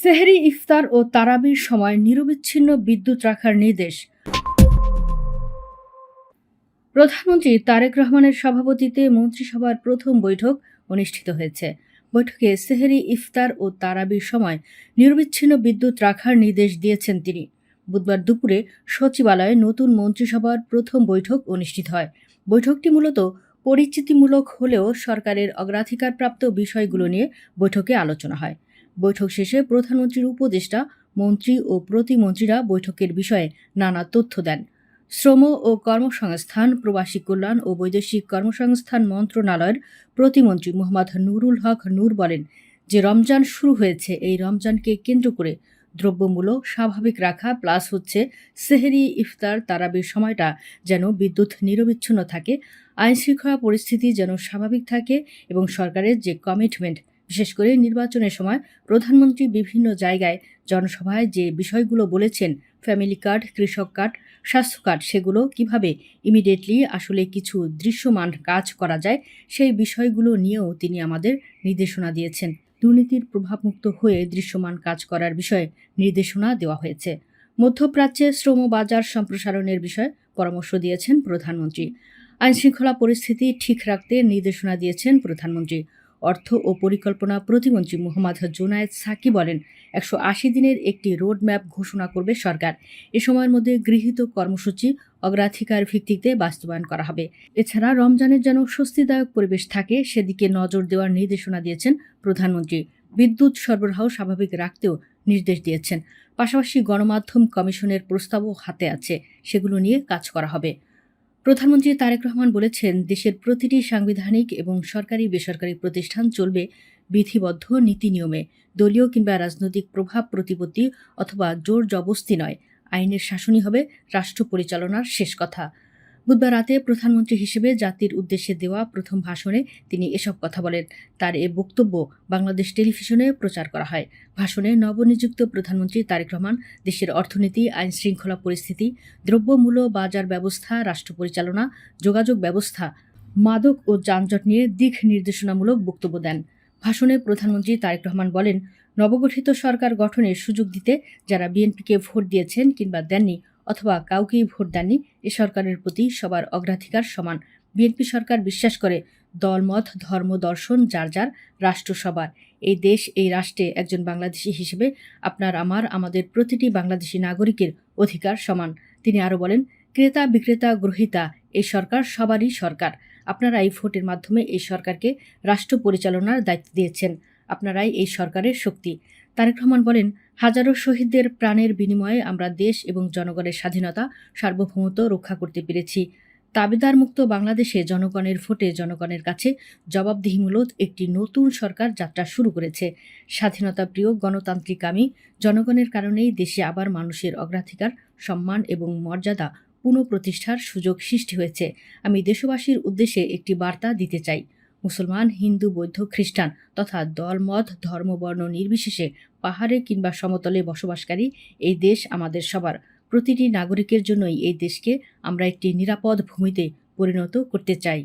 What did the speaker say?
সেহরি, ইফতার ও তারাবির সময় নিরবিচ্ছিন্ন বিদ্যুৎ রাখার নির্দেশ। প্রধানমন্ত্রী তারেক রহমানের সভাপতিত্বে মন্ত্রিসভার প্রথম বৈঠক অনুষ্ঠিত হয়েছে। বৈঠকে সেহরি, ইফতার ও তারাবির সময় নিরবিচ্ছিন্ন বিদ্যুৎ রাখার নির্দেশ দিয়েছেন তিনি। বুধবার দুপুরে সচিবালয়ে নতুন মন্ত্রিসভার প্রথম বৈঠক অনুষ্ঠিত হয়। বৈঠকটি মূলত পরিচিতিমূলক হলেও সরকারের অগ্রাধিকারপ্রাপ্ত বিষয়গুলো নিয়ে বৈঠকে আলোচনা হয়। বৈঠক শেষে প্রধানমন্ত্রীর উপদেষ্টা, মন্ত্রী ও প্রতিমন্ত্রীরা বৈঠকের বিষয়ে নানা তথ্য দেন। শ্রম ও কর্মসংস্থান, প্রবাসী কল্যাণ ও বৈদেশিক কর্মসংস্থান মন্ত্রণালয়ের প্রতিমন্ত্রী মোহাম্মদ নুরুল হক নূর বলেন যে রমজান শুরু হয়েছে, এই রমজানকে কেন্দ্র করে দ্রব্যমূল্য স্বাভাবিক রাখা প্লাস হচ্ছে সেহরি, ইফতার, তারাবির সময়টা যেন বিদ্যুৎ নিরবিচ্ছিন্ন থাকে, আইনশৃঙ্খলা পরিস্থিতি যেন স্বাভাবিক থাকে এবং সরকারের যে কমিটমেন্ট, বিশেষ করে নির্বাচনের সময় প্রধানমন্ত্রী বিভিন্ন জায়গায় জনসভায় যে বিষয়গুলো বলেছেন, ফ্যামিলি কার্ড, কৃষক কার্ড, স্বাস্থ্য কার্ড, সেগুলো কিভাবে ইমিডিয়েটলি আসলে কিছু দৃশ্যমান কাজ করা যায়, সেই বিষয়গুলো নিয়েও তিনি আমাদের নির্দেশনা দিয়েছেন। দুর্নীতির প্রভাবমুক্ত হয়ে দৃশ্যমান কাজ করার বিষয়ে নির্দেশনা দেওয়া হয়েছে। মধ্যপ্রাচ্যে শ্রম বাজার সম্প্রসারণের বিষয়ে পরামর্শ দিয়েছেন প্রধানমন্ত্রী। আইনশৃঙ্খলা পরিস্থিতি ঠিক রাখতে নির্দেশনা দিয়েছেন প্রধানমন্ত্রী। অর্থ ও পরিকল্পনা প্রতিমন্ত্রী মোহাম্মদ জুনায়েদ সাকি বলেন, 180 দিনের একটি রোডম্যাপ ঘোষণা করবে সরকার। এ সময়ের মধ্যে গৃহীত কর্মসূচি অগ্রাধিকার ভিত্তিতে বাস্তবায়ন করা হবে। এছাড়া রমজানের যেন স্বস্তিদায়ক পরিবেশ থাকে, সেদিকে নজর দেওয়ার নির্দেশনা দিয়েছেন প্রধানমন্ত্রী। বিদ্যুৎ সরবরাহ স্বাভাবিক রাখতেও নির্দেশ দিয়েছেন। পাশাপাশি গণমাধ্যম কমিশনের প্রস্তাবও হাতে আছে, সেগুলো নিয়ে কাজ করা হবে। প্রধানমন্ত্রী তারেক রহমান বলেছেন, দেশের প্রতিটি সাংবিধানিক এবং সরকারি বেসরকারি প্রতিষ্ঠান চলবে বিধিবদ্ধ নীতি নিয়মে। দলীয় কিংবা রাজনৈতিক প্রভাব প্রতিপত্তি অথবা জোর জবস্তি নয়। আইনের শাসনই হবে রাষ্ট্র পরিচালনার শেষ কথা। বুধবার রাতে প্রধানমন্ত্রী হিসেবে জাতির উদ্দেশ্যে দেওয়া প্রথম ভাষণে তিনি এসব কথা বলেন। তার এ বক্তব্য বাংলাদেশ টেলিভিশনে প্রচার করা হয়। ভাষণে নবনিযুক্ত প্রধানমন্ত্রী তারেক রহমান দেশের অর্থনীতি, আইন শৃঙ্খলা পরিস্থিতি, দ্রব্যমূল্য বাজার ব্যবস্থা, রাষ্ট্র পরিচালনা, যোগাযোগ ব্যবস্থা, মাদক ও যানজট নিয়ে দিক নির্দেশনামূলক বক্তব্য দেন। ভাষণে প্রধানমন্ত্রী তারেক রহমান বলেন, নবগঠিত সরকার গঠনের সুযোগ দিতে যারা বিএনপিকে ভোট দিয়েছেন কিংবা দেননি অথবা কাউকেই ভোট দেননি, এ সরকারের প্রতি সবার অগ্রাধিকার সমান। বিএনপি সরকার বিশ্বাস করে দলমত, ধর্ম, দর্শন যার যার, রাষ্ট্র সবার। এই দেশ, এই রাষ্ট্রে একজন বাংলাদেশি হিসেবে আপনার, আমার, আমাদের প্রতিটি বাংলাদেশি নাগরিকের অধিকার সমান। তিনি আরও বলেন, ক্রেতা, বিক্রেতা, গ্রহীতা, এই সরকার সবারই সরকার। আপনারাই ভোটের মাধ্যমে এই সরকারকে রাষ্ট্র পরিচালনার দায়িত্ব দিয়েছেন। আপনারাই এই সরকারের শক্তি। তারেক রহমান বলেন, হাজারো শহীদদের প্রাণের বিনিময়ে আমরা দেশ এবং জনগণের স্বাধীনতা, সার্বভৌমত্ব রক্ষা করতে পেরেছি। দাবিদার মুক্ত বাংলাদেশে জনগণের ভোটে জনগণের কাছে জবাবদিহিমূলক একটি নতুন সরকার যাত্রা শুরু করেছে। স্বাধীনতাপ্রিয়, গণতান্ত্রিকামী জনগণের কারণেই দেশে আবার মানুষের অগ্রাধিকার, সম্মান এবং মর্যাদা পুনঃপ্রতিষ্ঠার সুযোগ সৃষ্টি হয়েছে। আমি দেশবাসীর উদ্দেশ্যে একটি বার্তা দিতে চাই। মুসলমান, হিন্দু, বৌদ্ধ, খ্রিস্টান তথা দলমত, ধর্মবর্ণ নির্বিশেষে পাহাড়ে কিংবা সমতলে বসবাসকারী এই দেশ আমাদের সবার। প্রতিটি নাগরিকের জন্যই এই দেশকে আমরা একটি নিরাপদ ভূমিতে পরিণত করতে চাই।